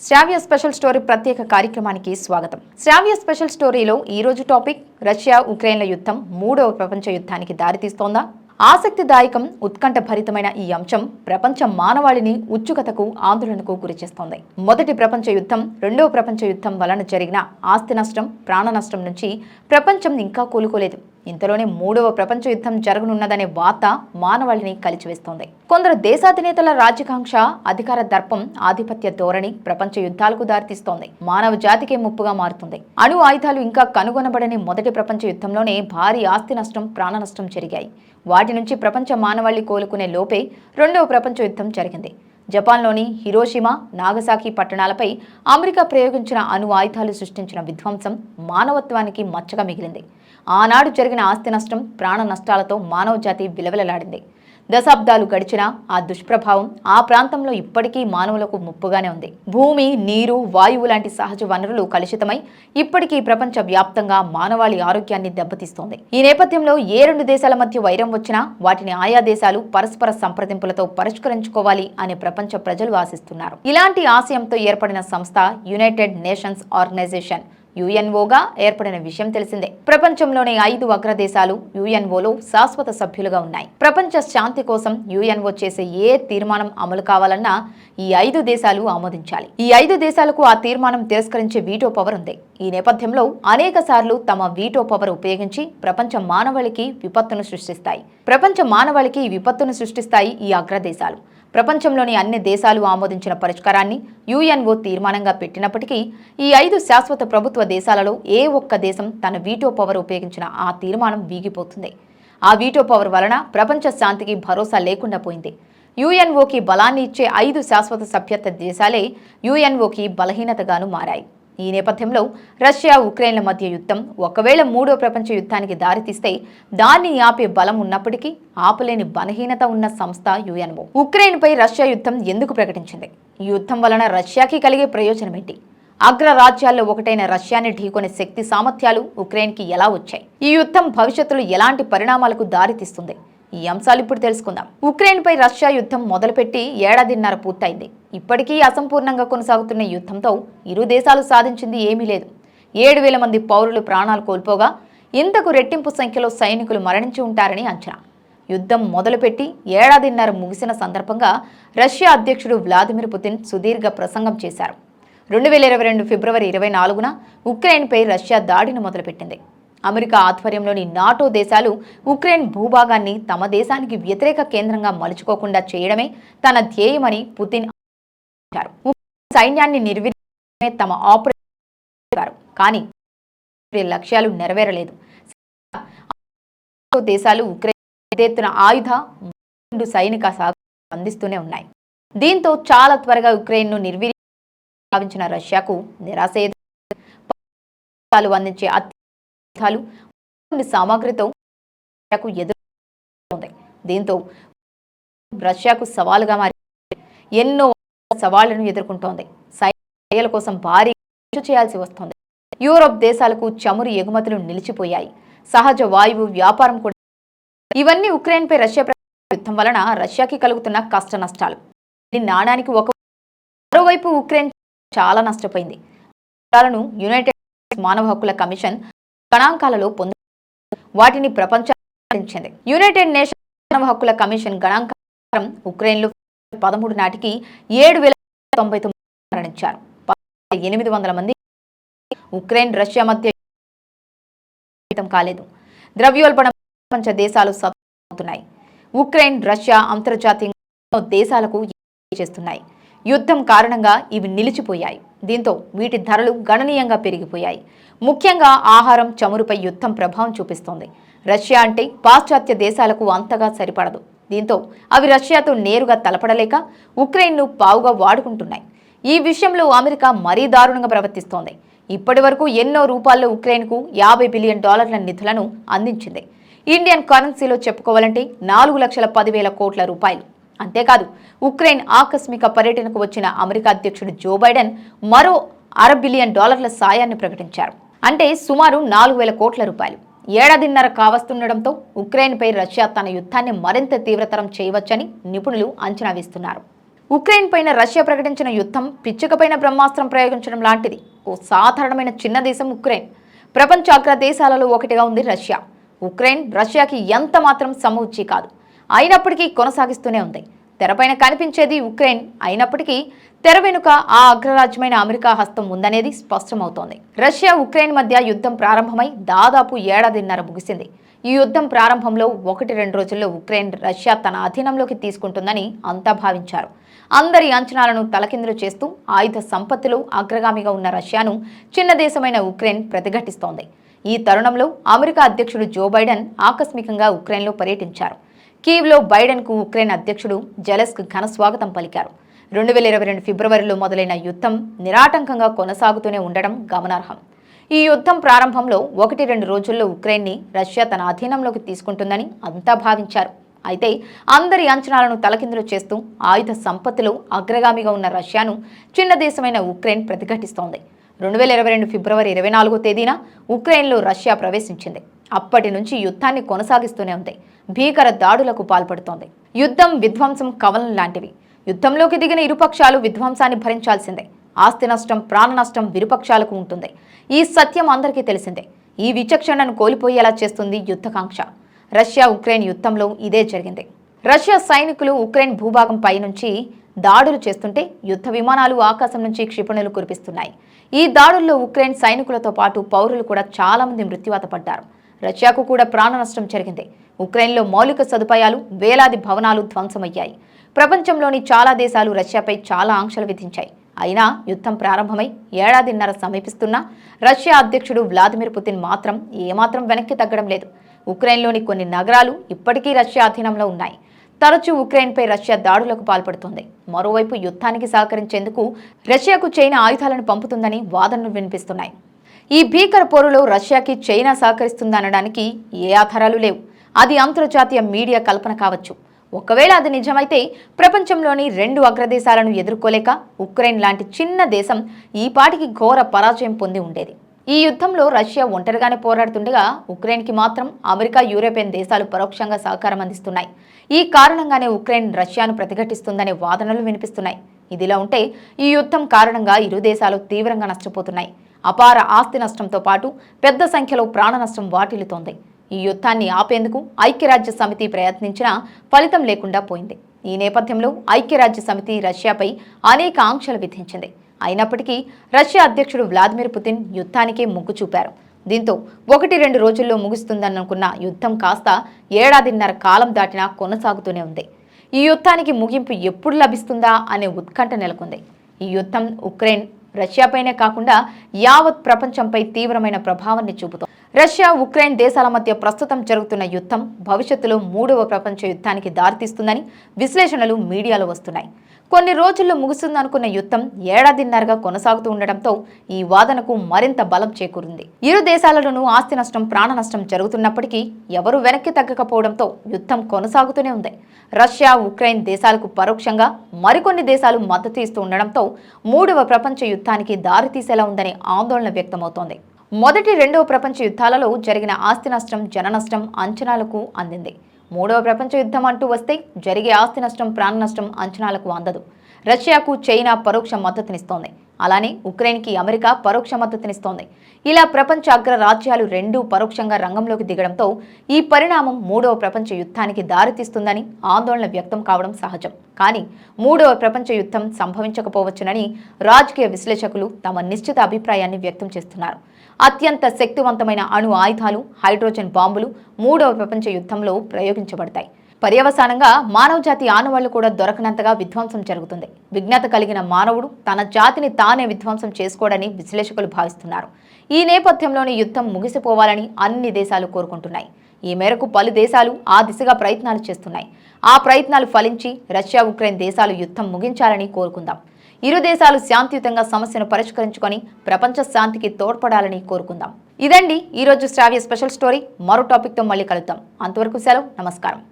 శ్రావ్య special story ప్రత్యేక కార్యక్రమానికి స్వాగతం. శ్రావ్య స్పెషల్ స్టోరీలో ఈ రోజు టాపిక్ రష్యా ఉక్రెయిన్ల యుద్ధం మూడవ ప్రపంచ యుద్ధానికి దారితీస్తోందా? ఆసక్తిదాయకం, ఉత్కంఠభరితమైన ఈ అంశం ప్రపంచ మానవాళిని ఉత్సుకతకు, ఆందోళనకు గురిచేస్తోంది. మొదటి ప్రపంచ యుద్ధం, రెండవ ప్రపంచ యుద్ధం వలన జరిగిన ఆస్తి నష్టం, ప్రాణ నష్టం నుంచి ప్రపంచం ఇంకా కోలుకోలేదు. ఇంతలోనే మూడవ ప్రపంచ యుద్ధం జరగనున్నదనే వార్త మానవాళిని కలిచివేస్తోంది. కొందరు దేశాధినేతల రాజకాంక్ష, అధికార దర్పం, ఆధిపత్య ధోరణి ప్రపంచ యుద్ధాలకు దారితీస్తోంది. మానవ జాతికే ముప్పుగా మారుతుంది. అణు ఆయుధాలు ఇంకా కనుగొనబడని మొదటి ప్రపంచ యుద్ధంలోనే భారీ ఆస్తి నష్టం, ప్రాణ నష్టం జరిగాయి. వాటి నుంచి ప్రపంచ మానవాళి కోలుకునే లోపే రెండవ ప్రపంచ యుద్ధం జరిగింది. జపాన్లోని హిరోషిమా, నాగసాకి పట్టణాలపై అమెరికా ప్రయోగించిన అణు ఆయుధాలు సృష్టించిన విధ్వంసం మానవత్వానికి మచ్చగా మిగిలింది. ఆనాడు జరిగిన ఆస్తి నష్టం, ప్రాణ నష్టాలతో మానవ జాతి విలవిలలాడింది. దశాబ్దాలు గడిచినా ఆ దుష్ప్రభావం ఆ ప్రాంతంలో ఇప్పటికీ మానవులకు ముప్పుగానే ఉంది. భూమి, నీరు, వాయువు లాంటి సహజ వనరులు కలుషితమై ఇప్పటికీ ప్రపంచ వ్యాప్తంగా మానవాళి ఆరోగ్యాన్ని దెబ్బతీస్తోంది. ఈ నేపథ్యంలో ఏ రెండు దేశాల మధ్య వైరం వచ్చినా వాటిని ఆయా దేశాలు పరస్పర సంప్రదింపులతో పరిష్కరించుకోవాలి అని ప్రపంచ ప్రజలు ఆశిస్తున్నారు. ఇలాంటి ఆశయంతో ఏర్పడిన సంస్థ యునైటెడ్ నేషన్స్ ఆర్గనైజేషన్ యుఎన్ఓగా ఏర్పడిన విషయం తెలిసిందే. ప్రపంచంలోని 5 అగ్రదేశాలు యుఎన్ఓలో శాశ్వత సభ్యులుగా ఉన్నాయి. ప్రపంచ శాంతి కోసం యుఎన్ఓ చేసే ఏ తీర్మానం అమలు కావాలన్నా ఈ 5 దేశాలు ఆమోదించాలి. ఈ 5 దేశాలకు ఆ తీర్మానం తిరస్కరించే వీటో పవర్ ఉంది. ఈ నేపథ్యంలో అనేక సార్లు తమ వీటో పవర్ ఉపయోగించి ప్రపంచ మానవాళికి విపత్తును సృష్టిస్తాయి ఈ అగ్రదేశాలు. ప్రపంచంలోని అన్ని దేశాలు ఆమోదించిన పరిష్కారాన్ని యుఎన్ఓ తీర్మానంగా పెట్టినప్పటికీ ఈ 5 శాశ్వత ప్రభుత్వ దేశాలలో ఏ ఒక్క దేశం తన వీటో పవర్ ఉపయోగించిన ఆ తీర్మానం వీగిపోతుంది. ఆ వీటో పవర్ వలన ప్రపంచ శాంతికి భరోసా లేకుండా పోయింది. యుఎన్ఓకి బలాన్ని ఇచ్చే 5 శాశ్వత సభ్యత్వ దేశాలే యుఎన్ఓకి బలహీనతగాను మారాయి. ఈ నేపథ్యంలో రష్యా ఉక్రెయిన్ల మధ్య యుద్ధం ఒకవేళ మూడో ప్రపంచ యుద్ధానికి దారితీస్తే దాన్ని ఆపే బలం ఉన్నప్పటికీ ఆపలేని బలహీనత ఉన్న సంస్థ యుఎన్ఓ. ఉక్రెయిన్పై రష్యా యుద్ధం ఎందుకు ప్రకటించింది? ఈ యుద్ధం వలన రష్యాకి కలిగే ప్రయోజనం ఏంటి? అగ్ర రాజ్యాల్లో ఒకటైన రష్యాని ఢీకొనే శక్తి సామర్థ్యాలు ఉక్రెయిన్కి ఎలా వచ్చాయి? ఈ యుద్ధం భవిష్యత్తులో ఎలాంటి పరిణామాలకు దారితీస్తుంది? ఈ అంశాలు ఇప్పుడు తెలుసుకుందాం. ఉక్రెయిన్పై రష్యా యుద్ధం మొదలుపెట్టి ఏడాదిన్నర పూర్తయింది. ఇప్పటికీ అసంపూర్ణంగా కొనసాగుతున్న యుద్ధంతో ఇరు దేశాలు సాధించింది ఏమీ లేదు. 7,000 మంది పౌరులు ప్రాణాలు కోల్పోగా ఇంతకు రెట్టింపు సంఖ్యలో సైనికులు మరణించి ఉంటారని అంచనా. యుద్ధం మొదలుపెట్టి ఏడాదిన్నర ముగిసిన సందర్భంగా రష్యా అధ్యక్షుడు వ్లాదిమిర్ పుతిన్ సుదీర్ఘ ప్రసంగం చేశారు. 2022 ఫిబ్రవరి 24న ఉక్రెయిన్పై రష్యా దాడిని మొదలుపెట్టింది. అమెరికా ఆధ్వర్యంలోని నాటో దేశాలు ఉక్రెయిన్ భూభాగాన్ని తమ దేశానికి వ్యతిరేక కేంద్రంగా మలుచుకోకుండా చేయడమే తన ధ్యేయమని పుతిన్ అన్నారు. సైన్యాన్ని నిర్వీర్యమే తమ ఆపరేషన్, కానీ లక్ష్యాలు నెరవేరలేదు. దేశాలు ఉక్రెయిన్ పెద్ద ఎత్తున ఆయుధ, సైనిక సహకారం అందిస్తూనే ఉన్నాయి. దీంతో చాలా త్వరగా ఉక్రెయిన్ను భావించిన రష్యాకు నిరాశ అందించే సామగ్రితో ఎదుర్కొంది. దీంతో రష్యాకు సవాలుగా మారి ఎన్నో సవాళ్లను ఎదుర్కొంటోంది. సైన్యాల కోసం భారీ ఖర్చు చేయాల్సి వస్తోంది. యూరోప్ దేశాలకు చమురు ఎగుమతులు నిలిచిపోయాయి. సహజ వాయువు వ్యాపారం కూడా. ఇవన్నీ ఉక్రెయిన్పై రష్యా యుద్ధం వలన రష్యాకి కలుగుతున్న కష్ట నష్టాలు. నాణానికి మరోవైపు ఉక్రెయిన్ చాలా నష్టపోయింది. యునైటెడ్ మానవ హక్కుల కమిషన్ గణాంకాలలో వాటిని ప్రపంచానికి. యునైటెడ్ నేషన్స్ మానవ హక్కుల కమిషన్ గణాంకారం ఉక్రెయిన్లో 13 నాటికి 7,099 మరణించారు. 800 మంది. ఉక్రెయిన్ రష్యా మధ్య కాలేదు. ద్రవ్యోల్బణం ప్రపంచ దేశాలు సతమతమవుతున్నాయి. ఉక్రెయిన్, రష్యా అంతర్జాతీయ దేశాలకు చేస్తున్నాయి. యుద్ధం కారణంగా ఇవి నిలిచిపోయాయి. దీంతో వీటి ధరలు గణనీయంగా పెరిగిపోయాయి. ముఖ్యంగా ఆహారం, చమురుపై యుద్ధం ప్రభావం చూపిస్తోంది. రష్యా అంటే పాశ్చాత్య దేశాలకు అంతగా సరిపడదు. దీంతో అవి రష్యాతో నేరుగా తలపడలేక ఉక్రెయిన్ను పావుగా వాడుకుంటున్నాయి. ఈ విషయంలో అమెరికా మరీ దారుణంగా ప్రవర్తిస్తోంది. ఇప్పటి వరకు ఎన్నో రూపాల్లో ఉక్రెయిన్కు $50 బిలియన్ నిధులను అందించింది. ఇండియన్ కరెన్సీలో చెప్పుకోవాలంటే 4,10,000 కోట్ల రూపాయలు. అంతేకాదు, ఉక్రెయిన్ ఆకస్మిక పర్యటనకు వచ్చిన అమెరికా అధ్యక్షుడు జో బైడెన్ మరో $1/2 బిలియన్ సాయాన్ని ప్రకటించారు. అంటే సుమారు 4,000 కోట్ల రూపాయలు. ఏడాదిన్నర కావస్తుండటంతో ఉక్రెయిన్పై రష్యా తన యుద్ధాన్ని మరింత తీవ్రతరం చేయవచ్చని నిపుణులు అంచనా వేస్తున్నారు. ఉక్రెయిన్ పైన రష్యా ప్రకటించిన యుద్ధం పిచ్చుకపైన బ్రహ్మాస్త్రం ప్రయోగించడం లాంటిది. ఓ సాధారణమైన చిన్న దేశం ఉక్రెయిన్. ప్రపంచ అగ్ర దేశాలలో ఒకటిగా ఉంది రష్యా. ఉక్రెయిన్ రష్యాకి ఎంత మాత్రం సమవుచ్చి కాదు. అయినప్పటికీ కొనసాగిస్తూనే ఉంది. తెరపైన కనిపించేది ఉక్రెయిన్ అయినప్పటికీ తెర వెనుక ఆ అగ్రరాజ్యమైన అమెరికా హస్తం ఉందనేది స్పష్టమవుతోంది. రష్యా ఉక్రెయిన్ మధ్య యుద్ధం ప్రారంభమై దాదాపు ఏడాదిన్నర ముగిసింది. ఈ యుద్ధం ప్రారంభంలో 1-2 రోజుల్లో ఉక్రెయిన్ రష్యా తన అధీనంలోకి తీసుకుంటుందని అంతా భావించారు. అందరి అంచనాలను తలకిందులు చేస్తూ ఆయుధ సంపత్తిలో అగ్రగామిగా ఉన్న రష్యాను చిన్న దేశమైన ఉక్రెయిన్ ప్రతిఘటిస్తోంది. ఈ తరుణంలో అమెరికా అధ్యక్షుడు జో బైడెన్ ఆకస్మికంగా ఉక్రెయిన్లో పర్యటించారు. కీవ్లో బైడెన్కు ఉక్రెయిన్ అధ్యక్షుడు జెలెన్స్కీ ఘన స్వాగతం పలికారు. 2022 ఫిబ్రవరిలో మొదలైన యుద్ధం నిరాటంకంగా కొనసాగుతూనే ఉండడం గమనార్హం. ఈ యుద్ధం ప్రారంభంలో 1-2 రోజుల్లో ఉక్రెయిన్ని రష్యా తన అధీనంలోకి తీసుకుంటుందని అంతా భావించారు. అయితే అందరి అంచనాలను తలకిందులు చేస్తూ ఆయుధ సంపత్తిలో అగ్రగామిగా ఉన్న రష్యాను చిన్న దేశమైన ఉక్రెయిన్ ప్రతిఘటిస్తోంది. 2022 ఫిబ్రవరి 24వ తేదీన ఉక్రెయిన్లో రష్యా ప్రవేశించింది. అప్పటి నుంచి యుద్ధాన్ని కొనసాగిస్తూనే ఉంది. భీకర దాడులకు పాల్పడుతోంది. యుద్ధం విధ్వంసం కవలం లాంటివి. యుద్ధంలోకి దిగిన ఇరుపక్షాలు విధ్వంసాన్ని భరించాల్సిందే. ఆస్తి నష్టం, ప్రాణ నష్టం విరుపక్షాలకు ఉంటుంది. ఈ సత్యం అందరికీ తెలిసిందే. ఈ విచక్షణను కోల్పోయేలా చేస్తుంది యుద్ధకాంక్ష. రష్యా ఉక్రెయిన్ యుద్ధంలో ఇదే జరిగింది. రష్యా సైనికులు ఉక్రెయిన్ భూభాగం పై నుంచి దాడులు చేస్తుంటే యుద్ధ విమానాలు ఆకాశం నుంచి క్షిపణులు కురిపిస్తున్నాయి. ఈ దాడుల్లో ఉక్రెయిన్ సైనికులతో పాటు పౌరులు కూడా చాలా మంది మృత్యువాత పడ్డారు. రష్యాకు కూడా ప్రాణ నష్టం జరిగింది. ఉక్రెయిన్లో మౌలిక సదుపాయాలు, వేలాది భవనాలు ధ్వంసమయ్యాయి. ప్రపంచంలోని చాలా దేశాలు రష్యాపై చాలా ఆంక్షలు విధించాయి. అయినా యుద్ధం ప్రారంభమై ఏడాదిన్నర సమీపిస్తున్నా రష్యా అధ్యక్షుడు వ్లాదిమిర్ పుతిన్ మాత్రం ఏమాత్రం వెనక్కి తగ్గడం లేదు. ఉక్రెయిన్లోని కొన్ని నగరాలు ఇప్పటికీ రష్యా అధీనంలో ఉన్నాయి. తరచూ ఉక్రెయిన్పై రష్యా దాడులకు పాల్పడుతోంది. మరోవైపు యుద్ధానికి సహకరించేందుకు రష్యాకు చైనా ఆయుధాలను పంపుతుందని వాదనలు వినిపిస్తున్నాయి. ఈ భీకర పోరులో రష్యాకి చైనా సహకరిస్తుందనడానికి ఏ ఆధారాలు లేవు. అది అంతర్జాతీయ మీడియా కల్పన కావచ్చు. ఒకవేళ అది నిజమైతే ప్రపంచంలోని 2 అగ్రదేశాలను ఎదుర్కోలేక ఉక్రెయిన్ లాంటి చిన్న దేశం ఈ పాటికి ఘోర పరాజయం పొంది ఉండేది. ఈ యుద్ధంలో రష్యా ఒంటరిగానే పోరాడుతుండగా ఉక్రెయిన్కి మాత్రం అమెరికా, యూరోపియన్ దేశాలు పరోక్షంగా సహకారం అందిస్తున్నాయి. ఈ కారణంగానే ఉక్రెయిన్ రష్యాను ప్రతిఘటిస్తుందనే వాదనలు వినిపిస్తున్నాయి. ఇదిలా ఉంటే ఈ యుద్ధం కారణంగా ఇరు దేశాలు తీవ్రంగా నష్టపోతున్నాయి. అపార ఆస్తి నష్టంతో పాటు పెద్ద సంఖ్యలో ప్రాణ నష్టం వాటిల్లుతోంది. ఈ యుద్ధాన్ని ఆపేందుకు ఐక్యరాజ్య సమితి ప్రయత్నించినా ఫలితం లేకుండా పోయింది. ఈ నేపథ్యంలో ఐక్యరాజ్య సమితి రష్యాపై అనేక ఆంక్షలు విధించింది. అయినప్పటికీ రష్యా అధ్యక్షుడు వ్లాదిమిర్ పుతిన్ యుద్ధానికే మొగ్గు చూపారు. దీంతో 1-2 రోజుల్లో ముగుస్తుందనుకున్న యుద్ధం కాస్త ఏడాదిన్నర కాలం దాటినా కొనసాగుతూనే ఉంది. ఈ యుద్ధానికి ముగింపు ఎప్పుడు లభిస్తుందా అనే ఉత్కంఠ నెలకొంది. ఈ యుద్ధం ఉక్రెయిన్ రష్యాపైనే కాకుండా యావత్ ప్రపంచంపై తీవ్రమైన ప్రభావాన్ని చూపుతోంది. రష్యా, ఉక్రెయిన్ దేశాల మధ్య ప్రస్తుతం జరుగుతున్న యుద్ధం భవిష్యత్తులో 3వ ప్రపంచ యుద్ధానికి దారితీస్తుందని విశ్లేషణలు మీడియాలో వస్తున్నాయి. కొన్ని రోజుల్లో ముగుస్తుందనుకున్న యుద్ధం ఏడాదిన్నరగా కొనసాగుతూ ఉండడంతో ఈ వాదనకు మరింత బలం చేకూరింది. ఇరు దేశాలలోనూ ఆస్తి నష్టం, ప్రాణ నష్టం జరుగుతున్నప్పటికీ ఎవరూ వెనక్కి తగ్గకపోవడంతో యుద్ధం కొనసాగుతూనే ఉంది. రష్యా, ఉక్రెయిన్ దేశాలకు పరోక్షంగా మరికొన్ని దేశాలు మద్దతు ఇస్తూ ఉండడంతో 3వ ప్రపంచ యుద్ధానికి దారితీసేలా ఉందనే ఆందోళన వ్యక్తమవుతోంది. మొదటి, 2వ ప్రపంచ యుద్ధాలలో జరిగిన ఆస్తి నష్టం, జన నష్టం అంచనాలకు అందింది. 3వ ప్రపంచ యుద్ధం అంటూ వస్తే జరిగే ఆస్తి నష్టం, ప్రాణ నష్టం అంచనాలకు అందదు. రష్యాకు చైనా పరోక్ష మద్దతునిస్తోంది. అలానే ఉక్రెయిన్కి అమెరికా పరోక్ష మద్దతునిస్తోంది. ఇలా ప్రపంచ అగ్ర రాజ్యాలు 2 పరోక్షంగా రంగంలోకి దిగడంతో ఈ పరిణామం 3వ ప్రపంచ యుద్ధానికి దారితీస్తుందని ఆందోళన వ్యక్తం కావడం సహజం. కానీ 3వ ప్రపంచ యుద్ధం సంభవించకపోవచ్చునని రాజకీయ విశ్లేషకులు తమ నిశ్చిత అభిప్రాయాన్ని వ్యక్తం చేస్తున్నారు. అత్యంత శక్తివంతమైన అణు ఆయుధాలు, హైడ్రోజన్ బాంబులు 3వ ప్రపంచ యుద్ధంలో ప్రయోగించబడతాయి. పర్యవసానంగా మానవజాతి ఆనవాళ్లు కూడా దొరకనంతగా విధ్వంసం జరుగుతుంది. విజ్ఞత కలిగిన మానవుడు తన జాతిని తానే విధ్వంసం చేసుకోవడని విశ్లేషకులు భావిస్తున్నారు. ఈ నేపథ్యంలోని యుద్ధం ముగిసిపోవాలని అన్ని దేశాలు కోరుకుంటున్నాయి. ఈ మేరకు పలు దేశాలు ఆ దిశగా ప్రయత్నాలు చేస్తున్నాయి. ఆ ప్రయత్నాలు ఫలించి రష్యా, ఉక్రెయిన్ దేశాలు యుద్ధం ముగించాలని కోరుకుందాం. ఇరు దేశాలు శాంతియుతంగా సమస్యను పరిష్కరించుకొని ప్రపంచ శాంతికి తోడ్పడాలని కోరుకుందాం. ఇదండి ఈరోజు శ్రావ్య స్పెషల్ స్టోరీ. మరో టాపిక్తో మళ్ళీ కలుద్దాం. అంతవరకు సెలవు. నమస్కారం.